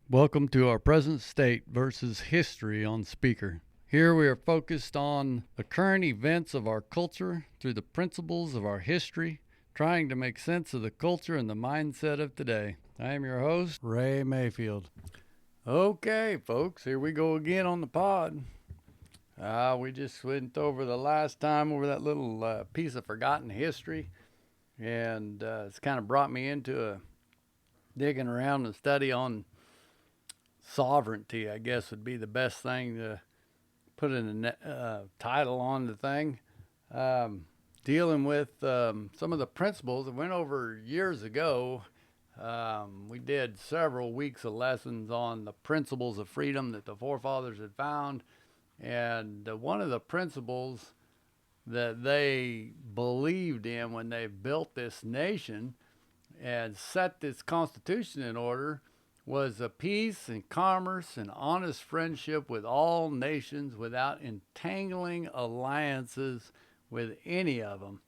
Welcome to our present state versus history on Speaker. Here we are focused on the current events of our culture through the principles of our history, trying to make sense of the culture and the mindset of today. I am your host, Ray Mayfield. Okay, folks, here we go again on the pod. We just went over the last time over that little piece of forgotten history, and it's kind of brought me into digging around and study on sovereignty, I guess, would be the best thing to put in a title on the thing. Dealing with some of the principles that went over years ago. We did several weeks of lessons on the principles of freedom that the forefathers had found. And one of the principles that they believed in when they built this nation and set this constitution in order was a peace and commerce and honest friendship with all nations without entangling alliances with any of them.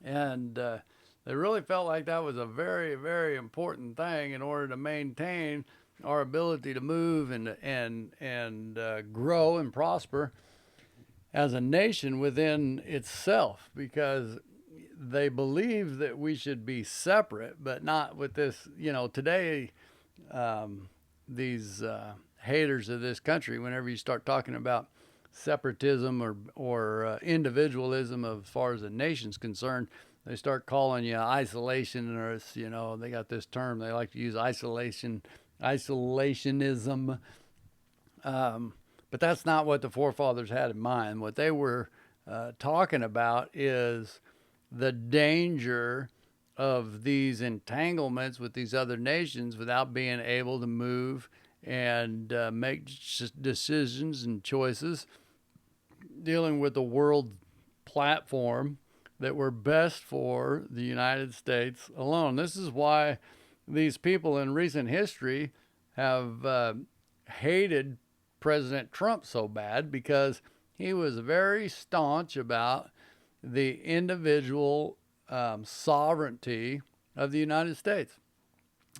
And they really felt like that was a very, very important thing in order to maintain our ability to move and grow and prosper as a nation within itself, because they believe that we should be separate, but not with this, today these haters of this country, whenever you start talking about separatism or individualism as far as the nation's concerned, they start calling you isolationists. They got this term they like to use, isolationism. But that's not what the forefathers had in mind. What they were talking about is the danger of these entanglements with these other nations without being able to move and make decisions and choices dealing with the world platform that were best for the United States alone. This is why these people in recent history have hated President Trump so bad, because he was very staunch about the individual sovereignty of the United States.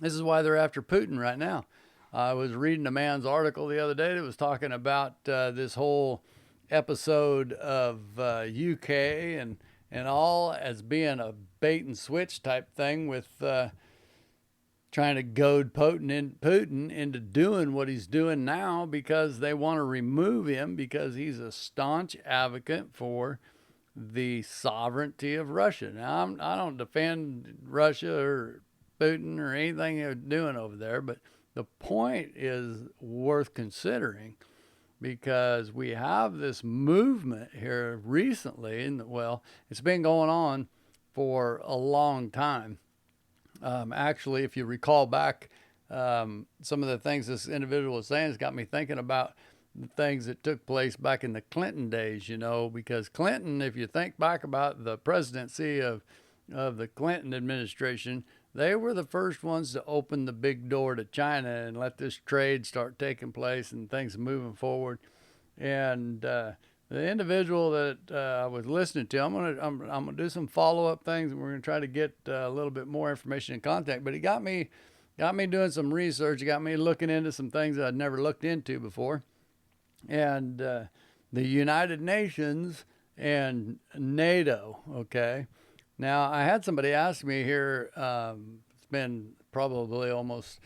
This is why they're after Putin right now. I was reading a man's article the other day that was talking about this whole episode of UK and all as being a bait and switch type thing, with trying to goad Putin into doing what he's doing now, because they want to remove him because he's a staunch advocate for the sovereignty of Russia. Now, I don't defend Russia or Putin or anything they're doing over there, but the point is worth considering, because we have this movement here recently, and it's been going on for a long time. Actually, if you recall back, some of the things this individual was saying has got me thinking about the things that took place back in the Clinton days, because Clinton, if you think back about the presidency of the Clinton administration, they were the first ones to open the big door to China and let this trade start taking place and things moving forward. And the individual that I was listening to, I'm gonna do some follow-up things, and we're gonna try to get a little bit more information and contact. But he got me doing some research. He got me looking into some things that I'd never looked into before. And the United Nations and NATO, okay? Now, I had somebody ask me here, it's been probably almost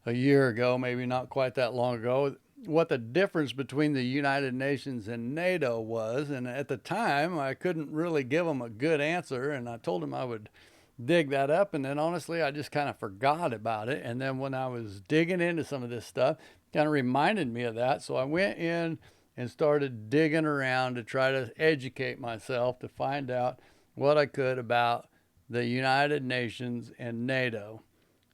a year ago, maybe not quite that long ago, what the difference between the United Nations and NATO was. And at the time, I couldn't really give them a good answer, and I told them I would dig that up, and then honestly, I just kind of forgot about it. And then when I was digging into some of this stuff, kind of reminded me of that. So I went in and started digging around to try to educate myself to find out what I could about the United Nations and NATO.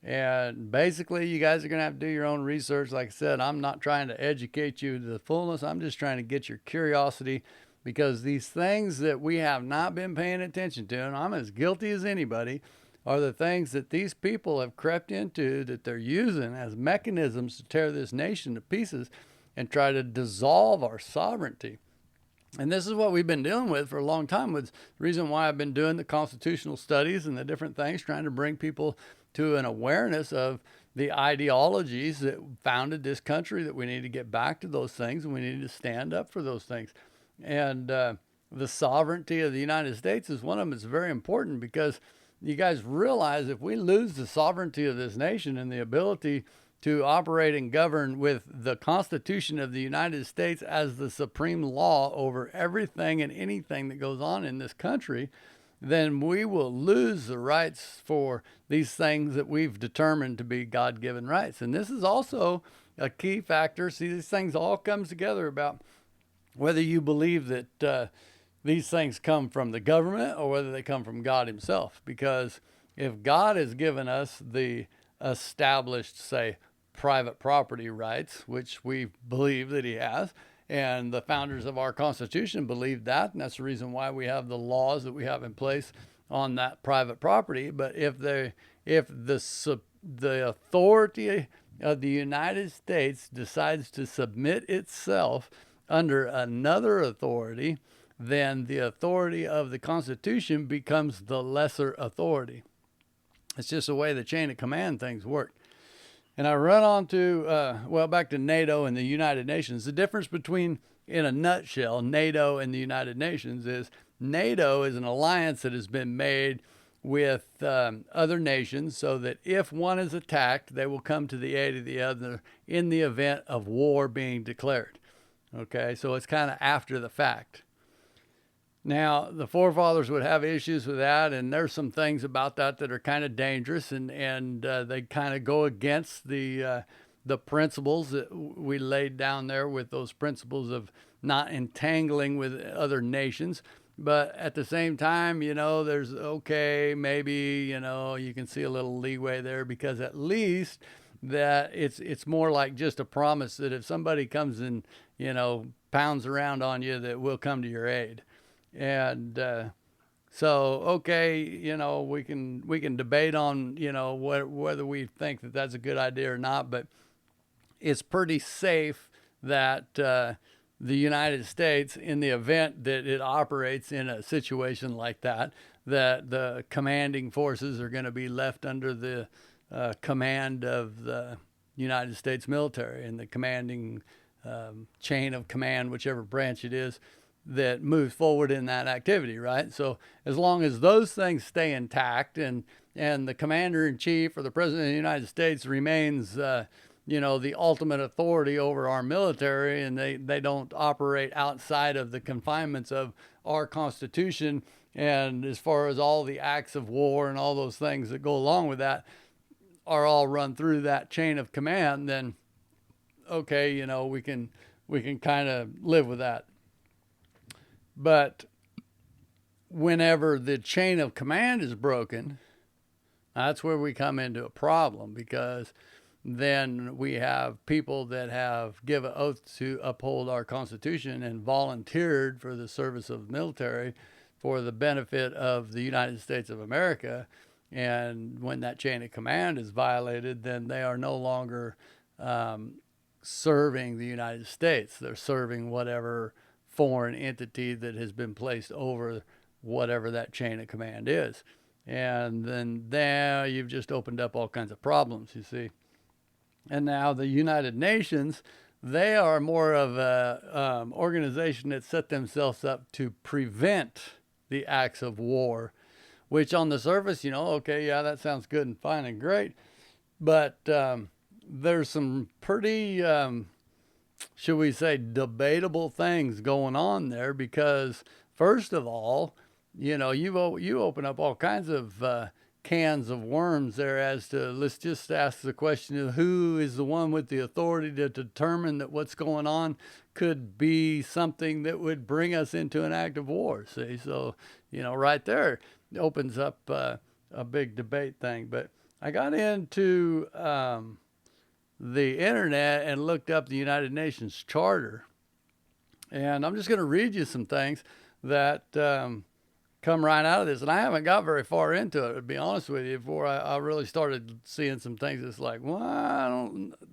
And basically, you guys are going to have to do your own research. Like I said, I'm not trying to educate you to the fullness. I'm just trying to get your curiosity, because these things that we have not been paying attention to, and I'm as guilty as anybody, are the things that these people have crept into, that they're using as mechanisms to tear this nation to pieces and try to dissolve our sovereignty. And this is what we've been dealing with for a long time. With the reason why I've been doing the constitutional studies and the different things, trying to bring people to an awareness of the ideologies that founded this country, that we need to get back to those things and we need to stand up for those things. And the sovereignty of the United States is one of them. It's very important because you guys realize if we lose the sovereignty of this nation and the ability to operate and govern with the Constitution of the United States as the supreme law over everything and anything that goes on in this country, then we will lose the rights for these things that we've determined to be God-given rights. And this is also a key factor. See, these things all comes together about whether you believe that these things come from the government or whether they come from God himself. Because if God has given us the established, say, private property rights, which we believe that he has, and the founders of our Constitution believed that, and that's the reason why we have the laws that we have in place on that private property. But if the authority of the United States decides to submit itself under another authority, then the authority of the Constitution becomes the lesser authority. It's just the way the chain of command things work. And I run on to, back to NATO and the United Nations. The difference between, in a nutshell, NATO and the United Nations is NATO is an alliance that has been made with other nations so that if one is attacked, they will come to the aid of the other in the event of war being declared. Okay, so it's kind of after the fact. Now, the forefathers would have issues with that, and there's some things about that that are kind of dangerous, and they kind of go against the principles that we laid down there with those principles of not entangling with other nations. But at the same time, there's, maybe, you can see a little leeway there because at least that it's more like just a promise that if somebody comes and, pounds around on you, that we'll come to your aid. And we can debate on, whether we think that that's a good idea or not, but it's pretty safe that the United States, in the event that it operates in a situation like that, that the commanding forces are going to be left under the command of the United States military and the commanding chain of command, whichever branch it is, that moves forward in that activity, right? So as long as those things stay intact and the commander-in-chief or the president of the United States remains, the ultimate authority over our military, and they don't operate outside of the confinements of our Constitution, and as far as all the acts of war and all those things that go along with that are all run through that chain of command, then we can kind of live with that. But whenever the chain of command is broken, that's where we come into a problem, because then we have people that have given oath to uphold our Constitution and volunteered for the service of the military for the benefit of the United States of America. And when that chain of command is violated, then they are no longer serving the United States. They're serving whatever foreign entity that has been placed over whatever that chain of command is. And then there you've just opened up all kinds of problems, you see. And now the United Nations, they are more of a organization that set themselves up to prevent the acts of war, which on the surface, that sounds good and fine and great. But there's some pretty should we say, debatable things going on there, because first of all, you open up all kinds of cans of worms there as to, let's just ask the question of who is the one with the authority to determine that what's going on could be something that would bring us into an act of war. See, so, right there opens up a big debate thing. But I got into the internet and looked up the United Nations Charter. And I'm just going to read you some things that come right out of this. And I haven't got very far into it, to be honest with you, before I really started seeing some things that's like,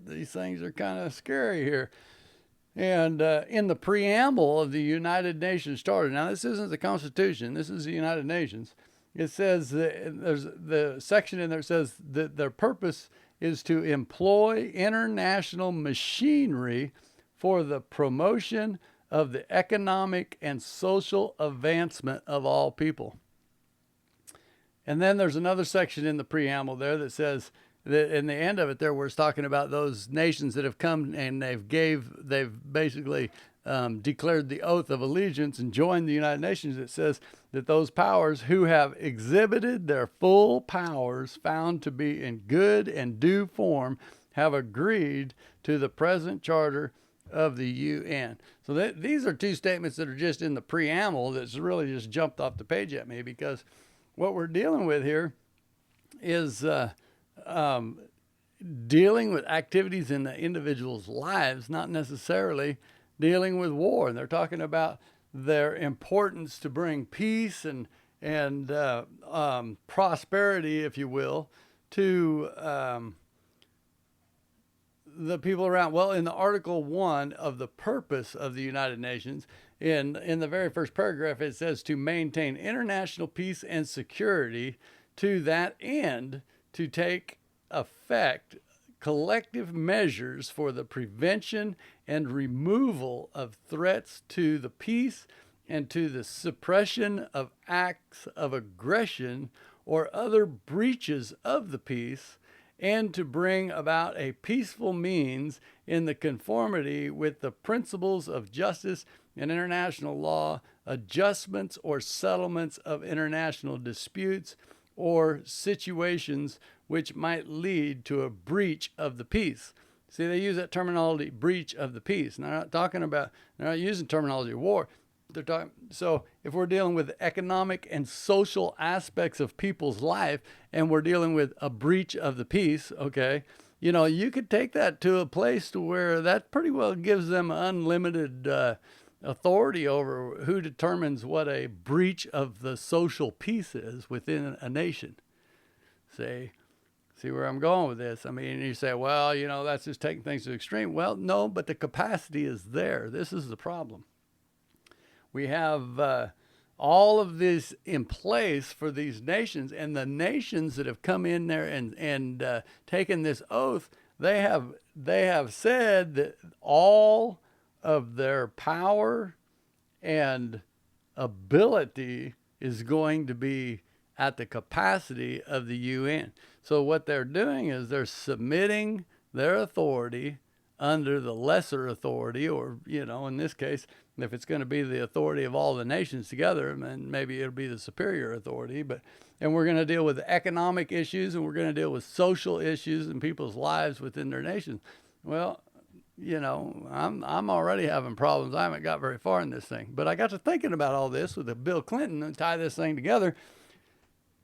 these things are kind of scary here. And in the preamble of the United Nations Charter, now this isn't the Constitution, this is the United Nations. It says, there's the section in there says that their purpose is to employ international machinery for the promotion of the economic and social advancement of all people. And then there's another section in the preamble there that says that in the end of it there, where it's talking about those nations that have come and they've basically declared the oath of allegiance and joined the United Nations. It says that those powers who have exhibited their full powers found to be in good and due form have agreed to the present charter of the UN. So these are two statements that are just in the preamble that's really just jumped off the page at me, because what we're dealing with here is dealing with activities in the individual's lives, not necessarily dealing with war. And they're talking about their importance to bring peace and prosperity, if you will, to the people around. Well, in the Article 1 of the purpose of the United Nations, in the very first paragraph, it says to maintain international peace and security, to that end, to take effect collective measures for the prevention and removal of threats to the peace and to the suppression of acts of aggression or other breaches of the peace, and to bring about a peaceful means in the conformity with the principles of justice and international law, adjustments or settlements of international disputes or situations which might lead to a breach of the peace. See, they use that terminology, breach of the peace. And they're not using terminology of war. They're talking. So if we're dealing with economic and social aspects of people's life, and we're dealing with a breach of the peace, okay, you could take that to a place to where that pretty well gives them unlimited authority over who determines what a breach of the social peace is within a nation. See where I'm going with this? I mean, you say, well, that's just taking things to the extreme. Well, no, but the capacity is there. This is the problem. We have all of this in place for these nations, and the nations that have come in there and taken this oath, they have said that all of their power and ability is going to be at the capacity of the UN. So what they're doing is they're submitting their authority under the lesser authority, or, in this case, if it's going to be the authority of all the nations together, then maybe it'll be the superior authority. And we're going to deal with economic issues, and we're going to deal with social issues in people's lives within their nations. Well, I'm already having problems. I haven't got very far in this thing. But I got to thinking about all this with Bill Clinton and tie this thing together,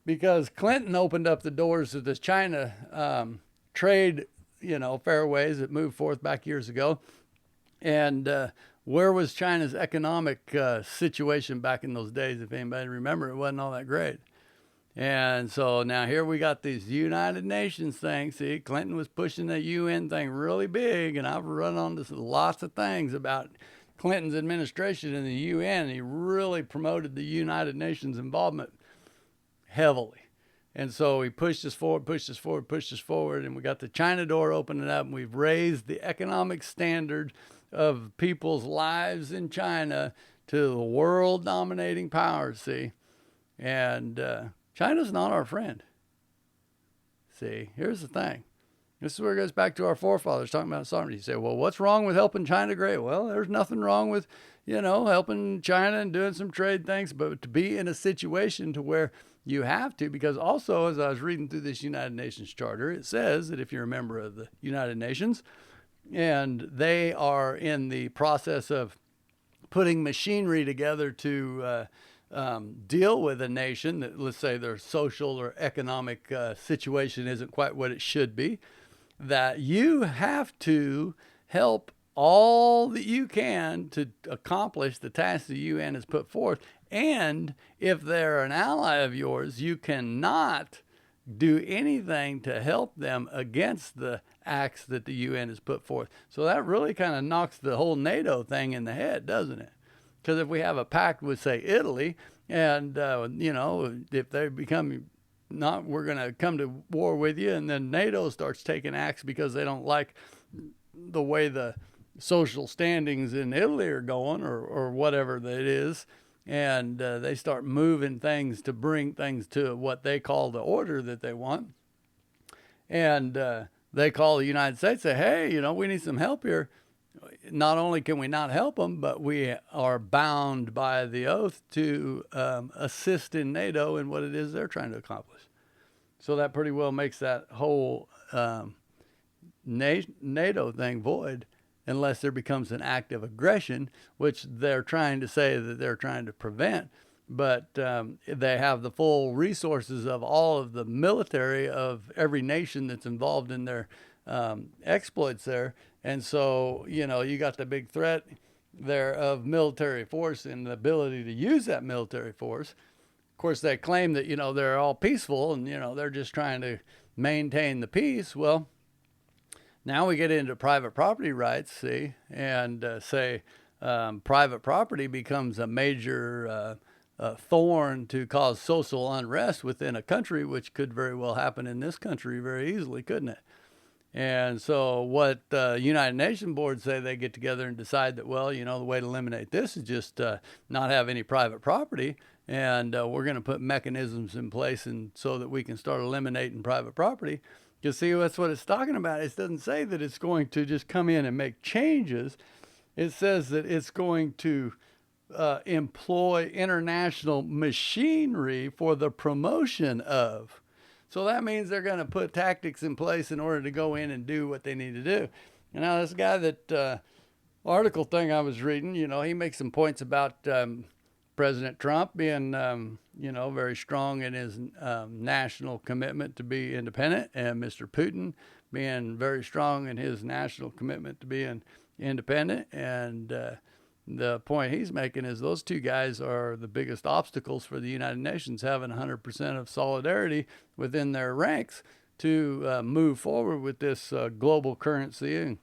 because Clinton opened up the doors of this China trade, fairways that moved forth back years ago. And where was China's economic situation back in those days? If anybody remember, it wasn't all that great. And so now here we got these United Nations things. See, Clinton was pushing the UN thing really big, and I've run on to lots of things about Clinton's administration in the UN. He really promoted the United Nations involvement heavily. And so he pushed us forward, and we got the China door opening up, and we've raised the economic standard of people's lives in China to the world dominating powers, see? And China's not our friend. See, here's the thing. This is where it goes back to our forefathers talking about sovereignty. You say, well, what's wrong with helping China grow? Well, there's nothing wrong with, helping China and doing some trade things, but to be in a situation to where you have to, because also, as I was reading through this United Nations Charter, it says that if you're a member of the United Nations and they are in the process of putting machinery together to deal with a nation that, let's say, their social or economic situation isn't quite what it should be, that you have to help all that you can to accomplish the task the UN has put forth. And if they're an ally of yours, you cannot do anything to help them against the acts that the UN has put forth. So that really kind of knocks the whole NATO thing in the head, doesn't it? Because if we have a pact with, say, Italy, and, if they become we're going to come to war with you. And then NATO starts taking acts because they don't like the way the social standings in Italy are going, or whatever that is. And they start moving things to bring things to what they call the order that they want. And they call the United States, say, hey, we need some help here. Not only can we not help them, but we are bound by the oath to assist in NATO in what it is they're trying to accomplish. So that pretty well makes that whole NATO thing void, unless there becomes an act of aggression, which they're trying to say that they're trying to prevent. But they have the full resources of all of the military of every nation that's involved in their exploits there. And so, you got the big threat there of military force and the ability to use that military force. Of course, they claim that, they're all peaceful and, they're just trying to maintain the peace. Well, now we get into private property rights, see, and say private property becomes a major thorn to cause social unrest within a country, which could very well happen in this country very easily, couldn't it? And so what United Nations boards say, they get together and decide that, well, the way to eliminate this is just not have any private property. And we're going to put mechanisms in place and so that we can start eliminating private property. You see, that's what it's talking about. It doesn't say that it's going to just come in and make changes. It says that it's going to employ international machinery for the promotion of. So that means they're going to put tactics in place in order to go in and do what they need to do. And now this guy that article thing I was reading, he makes some points about President Trump being, very strong in his national commitment to be independent, and Mr. Putin being very strong in his national commitment to being independent. And the point he's making is those two guys are the biggest obstacles for the United Nations having 100% of solidarity within their ranks to move forward with this global currency and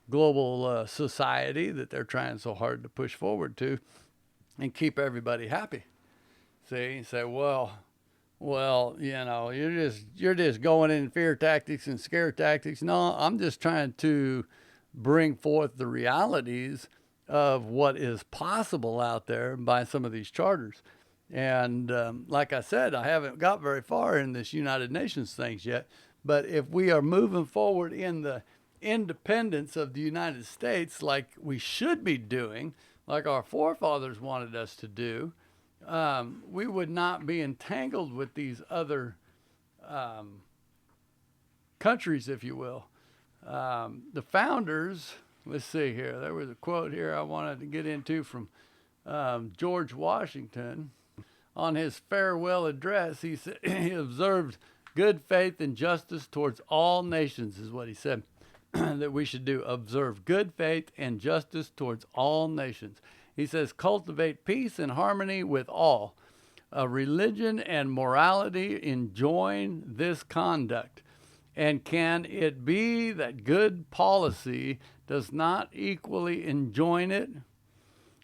global society that they're trying so hard to push forward to and keep everybody happy. See, you say, well, you're just going in fear tactics and scare tactics. No, I'm just trying to bring forth the realities of what is possible out there by some of these charters. And like I said, I haven't got very far in this United Nations things yet. But if we are moving forward in the independence of the United States like we should be doing, like our forefathers wanted us to do, we would not be entangled with these other countries, if you will. The founders, let's see here, there was a quote here I wanted to get into from George Washington. On his farewell address, he said, he observed good faith and justice towards all nations, is what he said that we should do. Observe good faith and justice towards all nations. He says, cultivate peace and harmony with all. Religion and morality enjoin this conduct. And can it be that good policy does not equally enjoin it?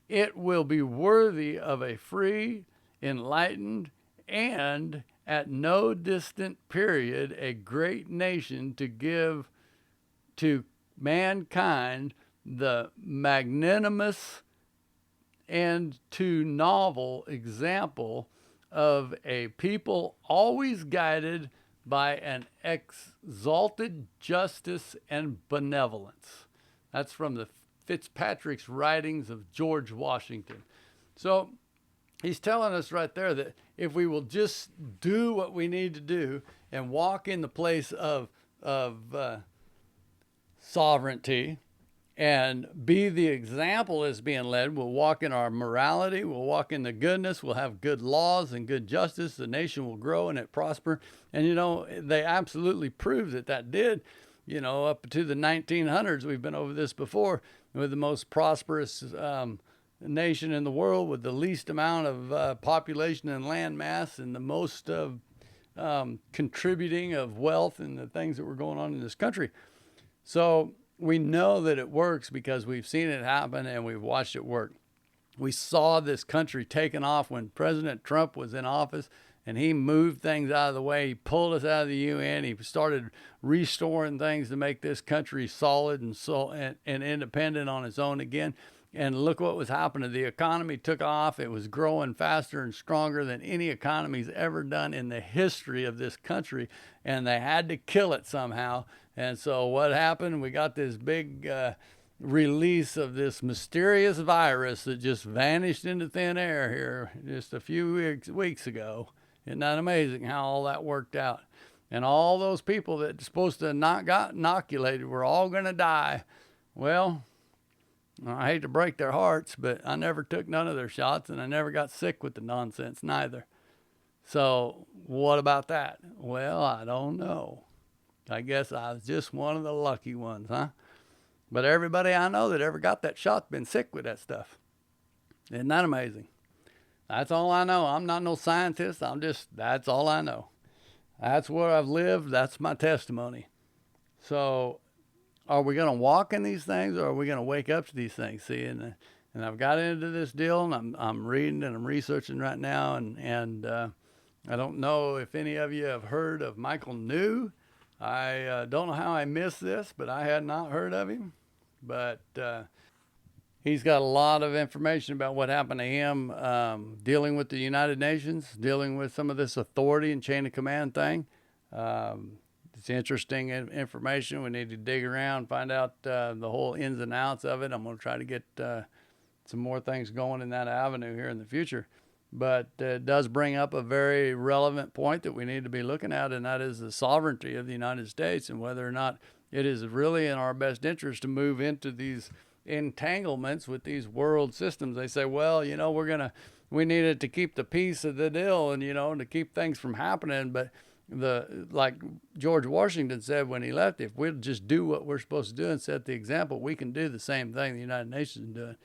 It will be worthy of a free, enlightened, and at no distant period a great nation to give to mankind the magnanimous and too novel example of a people always guided by an exalted justice and benevolence. That's from the Fitzpatrick's writings of George Washington. So he's telling us right there that if we will just do what we need to do and walk in the place of sovereignty and be the example as being led, we'll walk in our morality, we'll walk in the goodness, we'll have good laws and good justice, the nation will grow and it prosper. And they absolutely proved that did. Up to the 1900s, we've been over this before, with the most prosperous nation in the world with the least amount of population and land mass and the most contributing of wealth and the things that were going on in this country. So we know that it works because we've seen it happen and we've watched it work. We saw this country taken off when President Trump was in office, and he moved things out of the way. He pulled us out of the UN. He started restoring things to make this country solid and independent on its own again. And look what was happening. The economy took off. It was growing faster and stronger than any economy's ever done in the history of this country. And they had to kill it somehow. And so what happened? We got this big release of this mysterious virus that just vanished into thin air here just a few weeks ago. Isn't that amazing how all that worked out? And all those people that were supposed to not got inoculated were all going to die. Well, I hate to break their hearts, but I never took none of their shots, and I never got sick with the nonsense neither. So what about that? Well, I don't know. I guess I was just one of the lucky ones, huh? But everybody I know that ever got that shot been sick with that stuff. Isn't that amazing? That's all I know. I'm not no scientist. That's all I know. That's where I've lived. That's my testimony. So are we going to walk in these things, or are we going to wake up to these things? See, and I've got into this deal, and I'm reading and I'm researching right now, and I don't know if any of you have heard of Michael New. I don't know how I missed this, but I had not heard of him. But he's got a lot of information about what happened to him dealing with the United Nations, dealing with some of this authority and chain of command thing. It's interesting information. We need to dig around, find out the whole ins and outs of it. I'm going to try to get some more things going in that avenue here in the future. But it does bring up a very relevant point that we need to be looking at, and that is the sovereignty of the United States and whether or not it is really in our best interest to move into these entanglements with these world systems. They say, well, we need it to keep the peace of the deal and, to keep things from happening. But like George Washington said when he left, if we'll just do what we're supposed to do and set the example, we can do the same thing the United Nations is doing.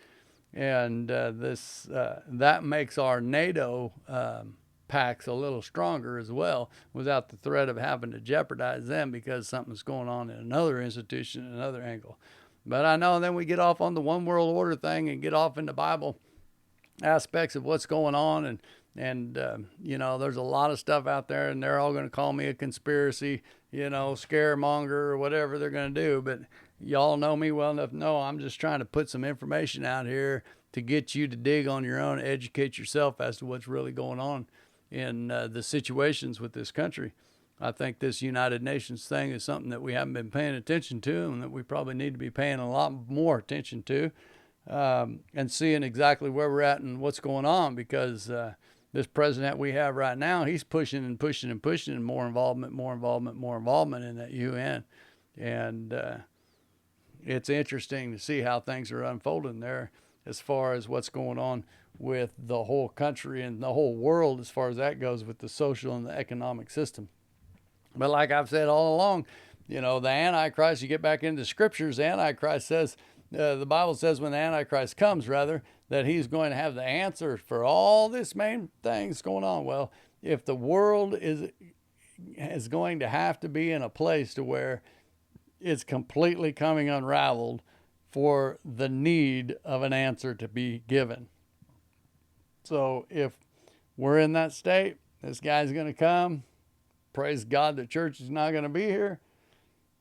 And that makes our NATO packs a little stronger as well, without the threat of having to jeopardize them because something's going on in another institution, another angle. But I know then we get off on the one world order thing and get off into Bible aspects of what's going on, and there's a lot of stuff out there, and they're all going to call me a conspiracy, scaremonger or whatever they're going to do. But y'all know me well enough to know I'm just trying to put some information out here to get you to dig on your own, educate yourself as to what's really going on in the situations with this country. I think this United Nations thing is something that we haven't been paying attention to, and that we probably need to be paying a lot more attention to, and seeing exactly where we're at and what's going on, because this president we have right now, he's pushing and pushing and pushing, and more involvement in that UN. And it's interesting to see how things are unfolding there as far as what's going on with the whole country and the whole world as far as that goes with the social and the economic system. But like I've said all along, the Antichrist, you get back into the scriptures, the Antichrist says, the Bible says when the Antichrist comes, that he's going to have the answer for all this main things going on. Well, if the world is going to have to be in a place to where it's completely coming unraveled for the need of an answer to be given. So if we're in that state, this guy's going to come. Praise God, the church is not going to be here.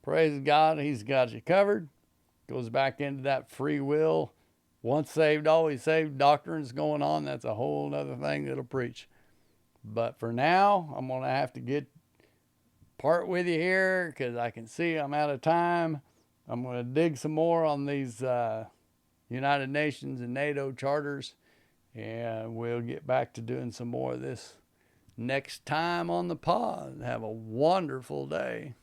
Praise God, he's got you covered. Goes back into that free will, once saved, always saved doctrines going on. That's a whole other thing that'll preach. But for now, I'm going to have to part with you here because I can see I'm out of time. I'm going to dig some more on these United Nations and NATO charters, and we'll get back to doing some more of this next time on the pod. Have a wonderful day.